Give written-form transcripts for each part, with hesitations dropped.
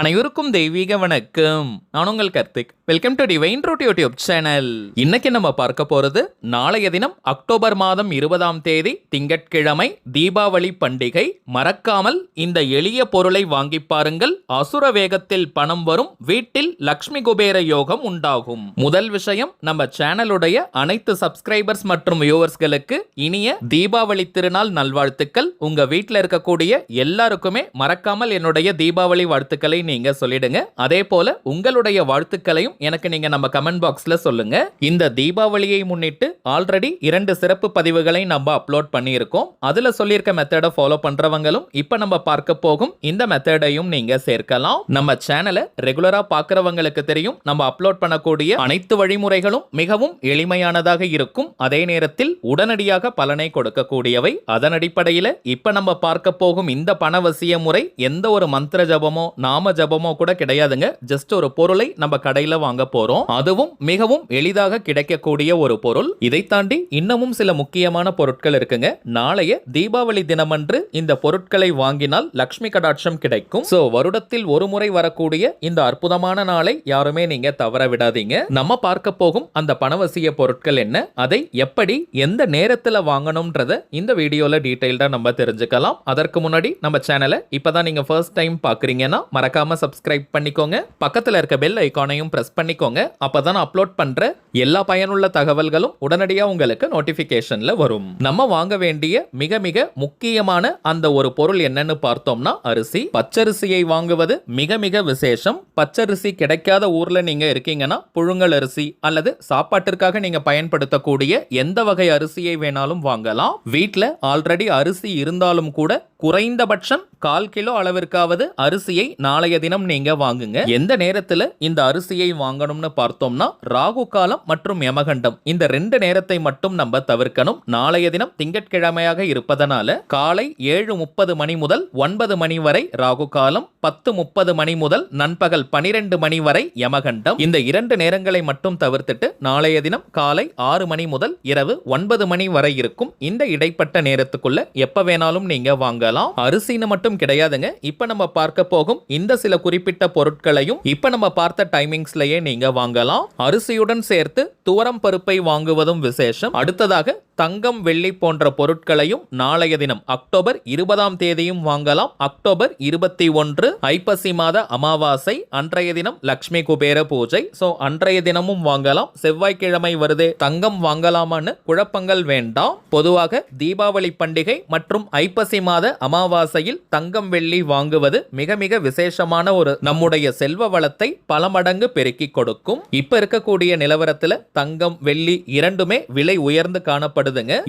அனைவருக்கும் தெய்வீக வணக்கம். நான் உங்கள் Karthik. Welcome to divine truth YouTube channel. இன்னைக்கு நம்ம பார்க்க போறது நாளைய தினம் அக்டோபர் மாதம் 20ஆம் தேதி திங்கட்கிழமை தீபாவளி பண்டிகை. மறக்காமல் இந்த எளிய பொருளை வாங்கி பாருங்கள். அசுர வேகத்தில் பணம் வரும், வீட்டில் லக்ஷ்மி குபேர யோகம் உண்டாகும். முதல் விஷயம், நம்ம சேனலுடைய அனைத்து சப்ஸ்கிரைபர்ஸ் மற்றும் வியூவர்ஸ்களுக்கு இனிய தீபாவளி திருநாள் நல்வாழ்த்துக்கள். உங்க வீட்டில் இருக்கக்கூடிய எல்லாருக்குமே மறக்காமல் என்னுடைய தீபாவளி வாழ்த்துக்களை நீங்க சொல்லிடுங்க. அதே போல உங்களுடைய வாழ்த்துக்களையும் எனக்கு நீங்க நம்ம கமெண்ட் பாக்ஸ்ல சொல்லுங்க. இந்த தீபாவளியை முன்னிட்டு ஆல்ரெடி 2 சிறப்பு பதிவுகளை நம்ம அப்லோட் பண்ணியிருக்கோம். அதுல சொல்லியிருக்க மெத்தடை ஃபாலோ பண்றவங்களும் இப்ப நம்ம பார்க்க போகும் இந்த மெத்தடையும் நீங்க சேர்க்கலாம். நம்ம சேனலை ரெகுலரா பார்க்கறவங்களுக்கு தெரியும், நம்ம அப்லோட் பண்ணக்கூடிய அனைத்து வழிமுறைகளும் மிகவும் எளிமையானதாக இருக்கும். அதே நேரத்தில் உடனடியாக பலனை கொடுக்கக்கூடியவை. அதன் அடிப்படையில் இப்ப நம்ம பார்க்க போகும் இந்த பணவசிய முறை எந்த ஒரு மந்திர ஜபமோ நாம ஜபமோ கூட கிடையாதுங்க. ஜஸ்ட் ஒரு பொருளை நம்ம கடையில வாங்க போறோம். அதுவும் மிகவும் எளிதாக கிடைக்கக்கூடிய ஒரு பொருள். இதை தாண்டி இன்னமும் சில முக்கியமான பொருட்கள் இருக்குங்க. நாளைய தீபாவளி தினமன்று இந்த பொருட்களை வாங்கினால் லக்ஷ்மி கடாட்சம் கிடைக்கும். சோ வருடத்தில் ஒரு முறை வரக்கூடிய இந்த அற்புதமான நாளை யாருமே நீங்க தவற விடாதீங்க. நம்ம பார்க்க போகும் அந்த பணவசிய பொருட்கள் என்ன, அதை எப்படி எந்த நேரத்துல வாங்கணும்ன்றத இந்த வீடியோல டீடைல்டா நம்ம தெரிஞ்சுக்கலாம். அதற்கு முன்னாடி நம்ம சேனலை இப்பதான் நீங்க ஃபர்ஸ்ட் டைம் பாக்குறீங்கன்னா மறக்காம சப்ஸ்கிரைப் பண்ணிக்கோங்க. பக்கத்துல இருக்க பெல் ஐகானையும் பிரஸ் பண்ணிக்கோங்க. அப்பதான் அப்லோட் பண்ற எல்லா பயனுள்ள தகவல்களும் உடனடியாக உங்களுக்கு நோட்டிபிகேஷன்ல வரும். நம்ம வாங்க வேண்டிய மிக மிக முக்கியமான அந்த ஒரு பொருள் என்னன்னு பார்த்தோம்னா அரிசி. பச்சரிசியை வாங்குவது மிக மிக விசேஷம். பச்சரிசி கிடைக்காத ஊர்ல நீங்க இருக்கீங்கன்னா புழுங்கல் அரிசி அல்லது சாப்பாட்டிற்காக நீங்க பயன்படுத்தக்கூடிய எந்த வகை அரிசியை வேணாலும் வாங்கலாம். வீட்டில் ஆல்ரெடி அரிசி இருந்தாலும் கூட குறைந்தபட்சம் 1/4 கிலோ அளவிற்காவது அரிசியை நாளைய தினம் நீங்க வாங்குங்க. எந்த நேரத்துல இந்த அரிசியை வாங்கணும்னு பார்த்தோம்னா ராகு காலம் மற்றும் யமகண்டம் இந்த 2 நேரத்தை மட்டும் நம்ம தவிர்க்கணும். நாளைய தினம் திங்கட்கிழமையாக இருப்பதனால காலை 7:30 மணி முதல் 9 மணி வரை ராகு காலம், 10:30 மணி முதல் நண்பகல் 12 மணி வரை யமகண்டம். இந்த 2 நேரங்களை மட்டும் தவிர்த்துட்டு நாளைய தினம் காலை 6 மணி முதல் இரவு 9 மணி வரை இருக்கும் இந்த இடைப்பட்ட நேரத்துக்குள்ள எப்ப வேணாலும் நீங்க வாங்கலாம். அரிசின்னு மட்டும் கிடையாதுங்க. இப்ப நம்ம பார்க்க போகும் இந்த சில குறிப்பிட்ட பொருட்களையும் இப்ப நம்ம பார்த்த டைமிங்ஸ்லயே நீங்க வாங்கலாம். அரிசியுடன் சேர்த்து துவரம் பருப்பை வாங்குவதும் விசேஷம். அடுத்ததாக தங்கம், வெள்ளி போன்ற பொருட்களையும் நாளைய தினம் அக்டோபர் 20ஆம் தேதியும் வாங்கலாம். அக்டோபர் 21 ஐப்பசி மாத அமாவாசை அன்றைய தினம் லக்ஷ்மி குபேர பூஜை. சோ அன்றைய தினமும் வாங்கலாம். செவ்வாய்க்கிழமை வருதே, தங்கம் வாங்கலாமான்னு குழப்பங்கள் வேண்டாம். பொதுவாக தீபாவளி பண்டிகை மற்றும் ஐப்பசி மாத அமாவாசையில் தங்கம், வெள்ளி வாங்குவது மிக மிக விசேஷமான ஒரு நம்முடைய செல்வ வளத்தை பல மடங்கு பெருக்கி கொடுக்கும். இப்ப இருக்கக்கூடிய நிலவரத்துல தங்கம், வெள்ளி இரண்டுமே விலை உயர்ந்து காணப்படுதுங்க.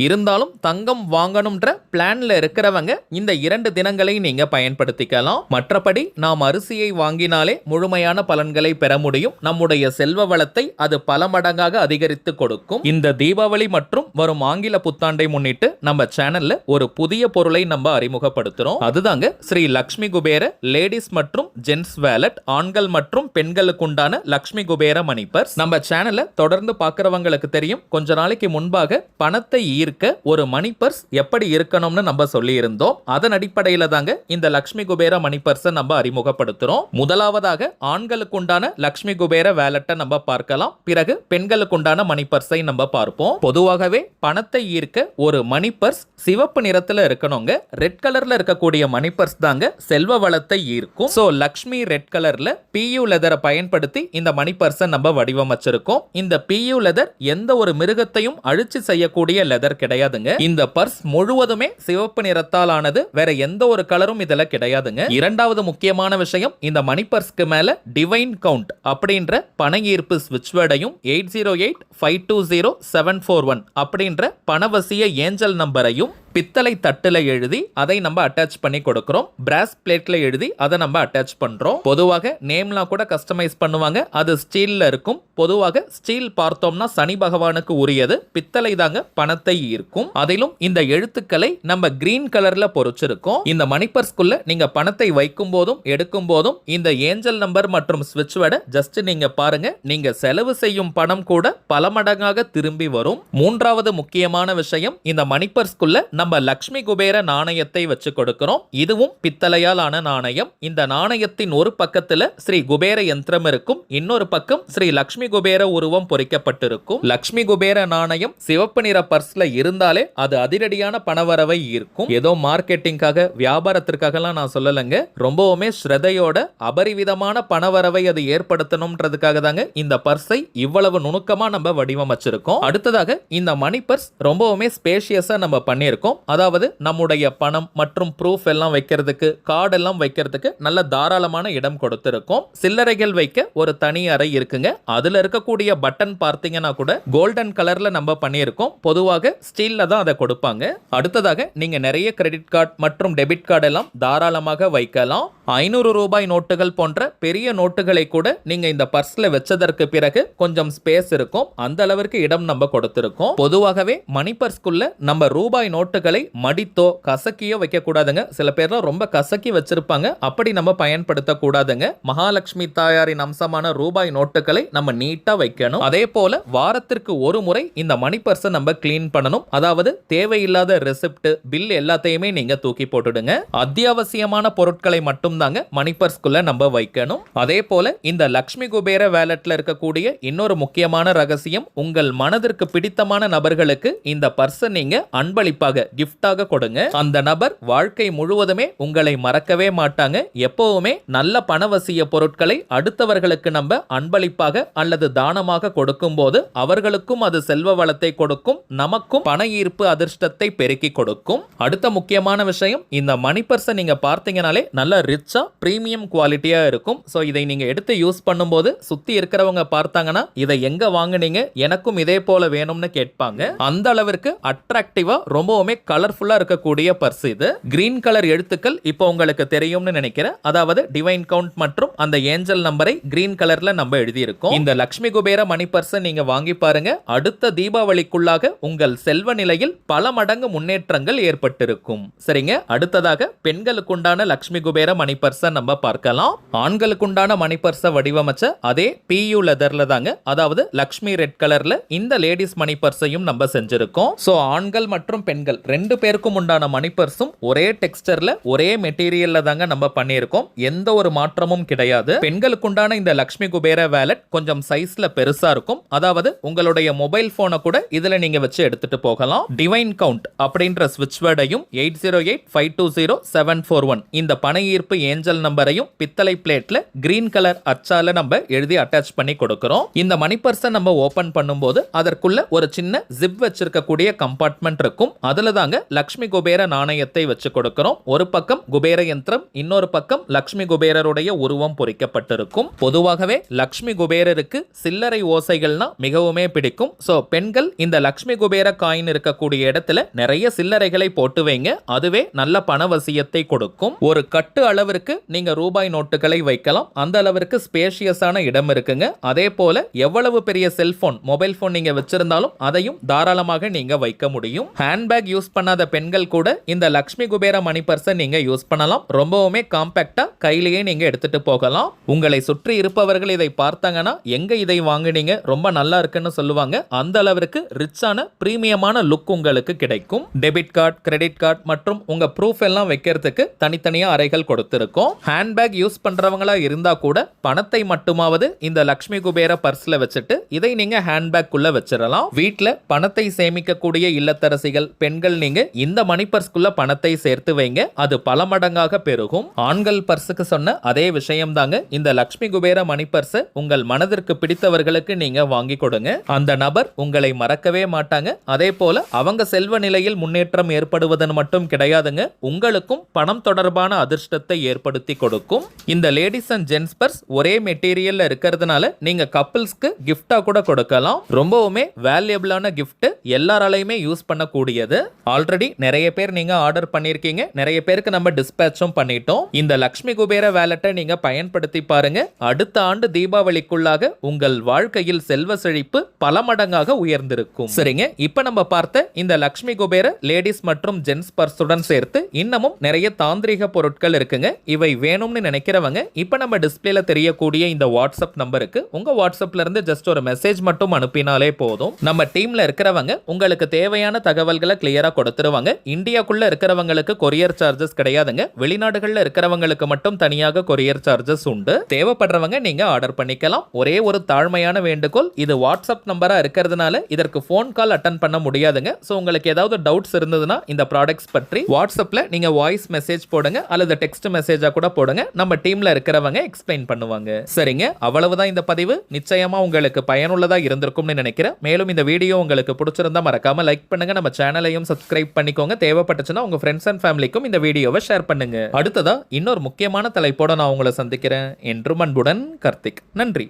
இருந்தாலும் தங்கம் வாங்கணும்ன்ற பிளான்ல இருக்கிறவங்க இந்த 2 தினங்களை நீங்க பயன்படுத்திக்கலாம். மற்றபடி நாம் அரிசியை வாங்கினாலே முழுமையான பலன்களை பெற முடியும். நம்முடைய செல்வ வளத்தை அது பல மடங்காக அதிகரித்து கொடுக்கும். இந்த தீபாவளி மற்றும் வரும் ஆங்கில புத்தாண்டை முன்னிட்டு நம்ம சேனல்ல ஒரு புதிய பொருளை நம்ம அறிமுகப்படுத்துறோம். அதுதாங்க ஸ்ரீ லக்ஷ்மி குபேர லேடிஸ் மற்றும் ஜென்ஸ் வேலட். ஆண்கள் மற்றும் பெண்களுக்கு உண்டான லக்ஷ்மி குபேர மணி பர்ஸ். நம்ம சேனலை தொடர்ந்து பார்க்கிறவங்களுக்கு தெரியும், கொஞ்ச நாளைக்கு முன்பாக பணத்தை ஈர்க்க ஒரு மணி பர்ஸ் எப்படி இருக்கணும்னு நம்ம சொல்லி இருந்தோம். அதன் அடிப்படையில தாங்க இந்த லக்ஷ்மி குபேர மணி பர்ஸை நம்ம அறிமுகப்படுத்துறோம். முதலாவதாக ஆண்களுக்கு உண்டான லக்ஷ்மி குபேர வேலட்டை நம்ம பார்க்கலாம். பிறகு பெண்களுக்கு உண்டான மணி பர்ஸை நம்ம பார்ப்போம். பொதுவாகவே பணத்தை ஈர்க்க ஒரு மணி பர்ஸ் சிவப்பு நிறத்துல இருக்கணுங்க. ரெட் கலர்ல இருக்கக்கூடிய மணி பர்ஸ் தாங்க செல்வ வளத்தை ஈர்க்கும். சோ லக்ஷ்மி ரெட் கலர்ல PU லெதரை பயன்படுத்தி இந்த மணி பர்ஸை நம்ம வடிவமைச்சிருக்கோம். இந்த PU லெதர் எந்த ஒரு மிருகத்தையும் அழிச்சு செய்யக்கூடிய லெதர் கிடையாதுங்க. இந்த பர்ஸ் முழுவதுமே சிவப்பு நிறத்தால் ஆனது. வேற எந்த ஒரு கலரும் இதுல கிடையாதுங்க. இரண்டாவது முக்கியமான விஷயம், இந்த மணி பர்ஸ்க்கு மேல டிவைன் கவுண்ட் அப்படின்ற பண ஈர்ப்பு ஸ்விட்ச் வேர்டையும் 8085207441 அப்படின்ற பணவசிய ஏஞ்சல் நம்பரையும் பித்தளை தட்டுல எழுதி அதை நம்ம அட்டாச் பண்ணி கொடுக்கிறோம். பிராஸ் பிளேட்ல எழுதி அதை நம்ம அட்டாச் பண்றோம். பொதுவாக நேம்லாம் கூட கஸ்டமைஸ் பண்ணுவாங்க. அது ஸ்டீல்ல இருக்கும். பொதுவாக ஸ்டீல் பார்த்தோம்னா சனி பகவானுக்கு உரியது. பித்தளை தாங்க பணத்தை ஈர்க்கும். அதிலும் இந்த எழுத்துக்களை நம்ம கிரீன் கலர்ல பொறிச்சிருக்கோம். இந்த மணி பர்ஸ்க்குள்ள நீங்க பணத்தை வைக்கும் போதும் எடுக்கும் போதும் இந்த ஏஞ்சல் நம்பர் மற்றும் ஸ்விட்ச் வேர்டை ஜஸ்ட் நீங்க பாருங்க. நீங்க செலவு செய்யும் பணம் கூட பல மடங்காக திரும்பி வரும். மூன்றாவது முக்கியமான விஷயம், இந்த மணி பர்ஸ்க்குள்ள நம்ம லக்ஷ்மி குபேர நாணயத்தை வச்சு கொடுக்கிறோம். இதுவும் பித்தளையால் ஆன நாணயம். இந்த நாணயத்தின் ஒரு பக்கத்துல ஸ்ரீ குபேர யந்திரம் இருக்கும், இன்னொரு பக்கம் ஸ்ரீ லக்ஷ்மி குபேர உருவம் பொறிக்கப்பட்டிருக்கும். லக்ஷ்மி குபேர நாணயம் சிவப்பு நிற பர்ஸ்ல இருந்தாலே அது அதிரடியான பணவரவை இருக்கும். ஏதோ மார்க்கெட்டிங்காக வியாபாரத்திற்காகலாம் நான் சொல்லலைங்க, ரொம்பவுமே ஸ்ரதையோட அபரிவிதமான பணவரவை அது ஏற்படுத்தணும்ன்றதுக்காக தாங்க இந்த பர்ஸை இவ்வளவு நுணுக்கமா நம்ம வடிவமைச்சிருக்கோம். அடுத்ததாக இந்த மணி பர்ஸ் ரொம்பவுமே ஸ்பேஷியஸா நம்ம பண்ணியிருக்கோம். அதாவது நம்முடைய பணம் மற்றும் ப்ரூஃப் எல்லாம் வைக்கிறதுக்கு, கார்டு எல்லாம் வைக்கிறதுக்கு நல்ல தாராளமான இடம் கொடுத்திருக்கோம். சில்லறைகள் வைக்க ஒரு தனி அறை இருக்குங்க. அதுல இருக்கக்கூடிய பட்டன் பார்த்தீங்கன்னா கூட கோல்டன் கலர்ல நம்ம பண்ணியிருக்கோம். பொதுவாக ஸ்டீல்ல தான் அதை கொடுப்பாங்க. அடுத்ததாக நீங்க நிறைய கிரெடிட் கார்டு மற்றும் டெபிட் கார்டு எல்லாம் தாராளமாக வைக்கலாம். 500 ரூபாய் நோட்டுகள் போன்ற பெரிய நோட்டுகளை கூட நீங்க இந்த பர்ஸ்ல வச்சதற்கு பிறகு கொஞ்சம் ஸ்பேஸ் இருக்கும். அந்த அளவிற்கு இடம் நம்ம கொடுத்திருக்கோம். பொதுவாகவே மணி பர்ஸ்க்குள்ள நம்ம ரூபாய் நோட்டுகளை மடித்தோ கசக்கியோ வைக்க கூடாதுங்க. சில பேர்லாம் ரொம்ப கசக்கி வச்சிருப்பாங்க, அப்படி நம்ம பயன்படுத்த கூடாதுங்க. மகாலட்சுமி தாயாரின் அம்சமான ரூபாய் நோட்டுகளை நம்ம நீட்டா வைக்கணும். அதே போல வாரத்திற்கு ஒரு முறை இந்த மணி பர்ஸை நம்ம கிளீன் பண்ணணும். அதாவது தேவையில்லாத ரெசிப்ட், பில் எல்லாத்தையுமே நீங்க தூக்கி போட்டுடுங்க. அத்தியாவசியமான பொருட்களை மட்டும் தாங்க மணி பர்ஸ்க்குள்ள நம்ம வைக்கணும். அதே போல இந்த லக்ஷ்மி குபேர வேலட்ல இருக்கக்கூடிய இன்னொரு முக்கியமான ரகசியம், உங்கள் மனதிற்கு பிடித்தமான நபர்களுக்கு இந்த பர்ஸை நீங்க அன்பளிப்பாக கிஃப்டாக கொடுங்க. அந்த நபர் வாழ்க்கை முழுவதுமே உங்களை மறக்கவே மாட்டாங்க. எப்பவுமே நல்ல பணவசிய பொருட்களை அடுத்தவர்களுக்கு நம்ம அன்பளிப்பாக அல்லது தானமாக கொடுக்கும் போது அவர்களுக்கும் அது செல்வ வளத்தை கொடுக்கும், நமக்கும் பண ஈர்ப்பு அதிர்ஷ்டத்தை பெருக்கி கொடுக்கும். அடுத்த முக்கியமான விஷயம், இந்த மணி பர்ஸை நீங்க பார்த்தீங்கனாலே நல்ல ரிச்சா பிரீமியம் குவாலிட்டியா இருக்கும். சோ இதை நீங்க எடுத்து யூஸ் பண்ணும்போது சுத்தி இருக்கிறவங்க பார்த்தாங்கன்னா இதை எங்க வாங்குனீங்க, எனக்கும் இதே போல வேணும்னு கேட்பாங்க. அந்த அளவிற்கு அட்ராக்டிவா ரொம்பவுமே கலர்ஃபுல்லா இருக்கக்கூடிய பர்ஸ் இது. கிரீன் கலர் எழுத்துக்கள் இப்போ உங்களுக்கு தெரியும்னு நினைக்கிறேன். அதாவது டிவைன் கவுண்ட் மற்றும் அந்த ஏஞ்சல் நம்பரை கிரீன் கலர்ல நம்ம எழுதி இருக்கோம். இந்த லக்ஷ்மி குபேர மணி பர்ஸை நீங்க வாங்கி பாருங்க. அடுத்த தீபாவளிக்குள்ளாக உங்கள் செல்வ நிலையில் பல மடங்கு முன்னேற்றங்கள் ஏற்பட்டிருக்கும். சரிங்க, அடுத்ததாக பெண்களுக்குண்டான லக்ஷ்மி குபேர மணி பர்ஸை நம்ம பார்க்கலாம். ஆண்களுக்குண்டான மணி பர்ஸை வடிவமைச்ச அதே PU லெதர்ல தாங்க, அதாவது லக்ஷ்மி ரெட் கலர்ல இந்த லேடிஸ் மணி பர்ஸையும் நம்ம செஞ்சிருக்கோம். சோ ஆண்கள் மற்றும் பெண்கள் ரெண்டு பேருக்கும் உண்டான மணி பர்ஸும் ஒரே டெக்ஸ்டர்ல ஒரே மெட்டீரியல்ல தாங்க நம்ம பண்ணியிருக்கோம். எந்த ஒரு மாற்றமும் கிடையாது. பெண்களுக்கு உண்டான இந்த லக்ஷ்மி குபேர வேலட் கொஞ்சம் சைஸ்ல பெருசா இருக்கும். அதாவது உங்களுடைய மொபைல் போனை கூட இதுல நீங்க வச்சு எடுத்துட்டு போகலாம். டிவைன் கவுண்ட் அப்படின்ற ஸ்விட்ச் வேர்டையும் 8085200741 இந்த பண ஈர்ப்பு ஏஞ்சல் நம்பரையும் பித்தளை பிளேட்ல கிரீன் கலர் அச்சால நம்ம எழுதி அட்டாச் பண்ணி கொடுக்கிறோம். இந்த மணி பர்ஸை நம்ம ஓபன் பண்ணும்போது அதற்குள்ள ஒரு சின்ன ஜிப் வச்சிருக்கக்கூடிய கம்பார்ட்மெண்ட் இருக்கும். அதுல தாங்க லக்ஷ்மி குபேர நாணயத்தை வச்சு கொடுக்கிறோம். ஒரு பக்கம் குபேர யந்திரம், இன்னொரு பக்கம் லக்ஷ்மி குபேரருடைய உருவம் பொறிக்கப்பட்டிருக்கும். பொதுவாகவே லக்ஷ்மி குபேரருக்கு சில்லறை ஓசைகள்னா மிகவுமே பிடிக்கும். சோ பெண்கள் இந்த லக்ஷ்மி குபேர காயின் இருக்கக்கூடிய இடத்துல நிறைய சில்லறைகளை போட்டு வைங்க. அதுவே நல்ல பணவசியத்தை கொடுக்கும். ஒரு கட்டு அளவிற்கு நீங்க ரூபாய் நோட்டுகளை வைக்கலாம். அந்த அளவிற்கு ஸ்பேஷியஸான இடம் இருக்குங்க. அதே போல எவ்வளவு பெரிய செல்போன், மொபைல் போன் நீங்க வச்சிருந்தாலும் அதையும் தாராளமாக நீங்க வைக்க முடியும். ஹேண்ட்பேக் யூஸ் பண்ணாத பெண்கள் கூட இந்த லக்ஷ்மி குபேர மணி பர்ஸை நீங்க யூஸ் பண்ணலாம். ரொம்பவுமே காம்பாக்டா கையிலேயே நீங்க எடுத்துட்டு போகலாம். உங்களை சுற்றி இருப்பவர்கள் இதை பார்த்தாங்கன்னா எங்க இதை வாங்குனீங்க, ரொம்ப நல்லா இருக்குன்னு சொல்லுவாங்க. அந்த அளவிற்கு ரிச்சான பிரீமியமான லுக் உங்களுக்கு கிடைக்கும். டெபிட் கார்டு, கிரெடிட் கார்டு மற்றும் உங்க ப்ரூஃப் எல்லாம் வைக்கிறதுக்கு தனித்தனியா அறைகள் கொடுத்திருக்கோம். ஹேண்ட்பேக் யூஸ் பண்றவங்களா இருந்தா கூட பணத்தை மட்டுமாவது இந்த லக்ஷ்மி குபேர பர்ஸ்ல வச்சுட்டு இதை நீங்க ஹேண்ட்பேக் குள்ள வச்சிடலாம். வீட்ல பணத்தை சேமிக்கக்கூடிய இல்லத்தரசிகள், பெண்கள் நீங்க இந்த மணி பர்ஸ்க்குள்ள பணத்தை சேர்த்து வைங்க. அது பல மடங்காக பெருகும். ஆண்கள் பர்ஸுக்கு சொன்ன அதே விஷயம் தாங்க. இந்த லக்ஷ்மி குபேர மணி பர்ஸ் உங்கள் மனதிற்கு பிடித்தவர்களுக்கு நீங்க வாங்கி கொடுங்க. அந்த நபர் உங்களை மறக்கவே மாட்டாங்க. அதே போல அவங்க செல்வ நிலையில் முன்னேற்றம் ஏற்படுவதன் மட்டும் கிடையாதுங்க, உங்களுக்கும் பணம் தொடர்பான அதிர்ஷ்டத்தை ஏற்படுத்தி கொடுக்கும். இந்த லேடிஸ் அண்ட் ஜென்ஸ் பர்ஸ் ஒரே மெட்டீரியல்ல இருக்கிறதுனால நீங்க கப்பிள்ஸ்க்கு கிஃப்டா கூட கொடுக்கலாம். ரொம்பவுமே வேல்யூபிளான கிஃப்ட், எல்லாராலையுமே யூஸ் பண்ணக்கூடியது. ஆல்ரெடி நிறைய பேர் நீங்க ஆர்டர் பண்ணிருக்கீங்க, நிறைய பேருக்கு நம்ம டிஸ்பேட்சும் பண்ணிட்டோம். இந்த லக்ஷ்மி குபேர வேலட்டை நீங்க பயன்படுத்தி பாருங்க. அடுத்த ஆண்டு தீபாவளிக்குள்ளாக உங்கள் வாழ்க்கையில் செல்வ செழிப்பு பல மடங்காக உயர்ந்திருக்கும். சரிங்க, இப்ப நம்ம பார்த்த இந்த லக்ஷ்மி குபேர லேடிஸ் மற்றும் ஜென்ஸ் பர்ஸுடன் சேர்த்து இன்னமும் நிறைய தாந்திரிக பொருட்கள் இருக்குங்க. இவை வேணும்னு நினைக்கிறவங்க இப்போ நம்ம டிஸ்பிளேல தெரியக்கூடிய இந்த வாட்ஸ்அப் நம்பருக்கு உங்க வாட்ஸ்அப்ல இருந்து ஜஸ்ட் ஒரு மெசேஜ் மட்டும் அனுப்பினாலே போதும். நம்ம டீம்ல இருக்கிறவங்க உங்களுக்கு தேவையான தகவல்களை கிளியரா கொடுத்துருவாங்க. இந்தியாக்குள்ள இருக்கிறவங்களுக்கு கொரியர் சார்ஜஸ் கிடையாதுங்க. வெளிநாடுகள்ல இருக்கிறவங்களுக்கு மட்டும் தனியாக கொரியர் சார்ஜஸ் உண்டு. தேவைப்படுறவங்க நீங்க ஆர்டர் பண்ணிக்கலாம். ஒரே ஒரு தாழ்மையான வேண்டுகோள், இது வாட்ஸ்அப் நம்பரா இருக்கிறதுனால இதற்கு ஃபோன் கால் அட்டன் பண்ண முடியாதுங்க. ஸோ உங்களுக்கு ஏதாவது டவுட்ஸ் இருந்ததுன்னா இந்த ப்ராடக்ட்ஸ் பற்றி வாட்ஸ்அப்ல நீங்க வாய்ஸ் மெசேஜ் போடுங்க அல்லது டெக்ஸ்ட் மெசேஜா கூட போடுங்க. நம்ம டீம்ல இருக்கிறவங்க எக்ஸ்பிளைன் பண்ணுவாங்க. சரிங்க, அவ்வளவுதான் இந்த பதிவு. நிச்சயமா உங்களுக்கு பயனுள்ளதா இருந்திருக்கும்னு நினைக்கிறேன். மேலும் இந்த வீடியோ உங்களுக்கு பிடிச்சிருந்தா மறக்காம லைக் பண்ணுங்க. நம்ம சேனலையும் சப்ஸ்கிரைப் பண்ணிக்கோங்க. தேவைப்பட்டுச்சுன்னா உங்க ஃப்ரெண்ட்ஸ் அண்ட் ஃபேமிலிக்கும் இந்த வீடியோவை ஷேர் பண்ணுங்க. அடுத்ததா இன்னொரு முக்கியமான தலைப்போட நான் உங்களை சந்திக்கிறேன். என்றும் அன்புடன் கார்த்திக். நன்றி.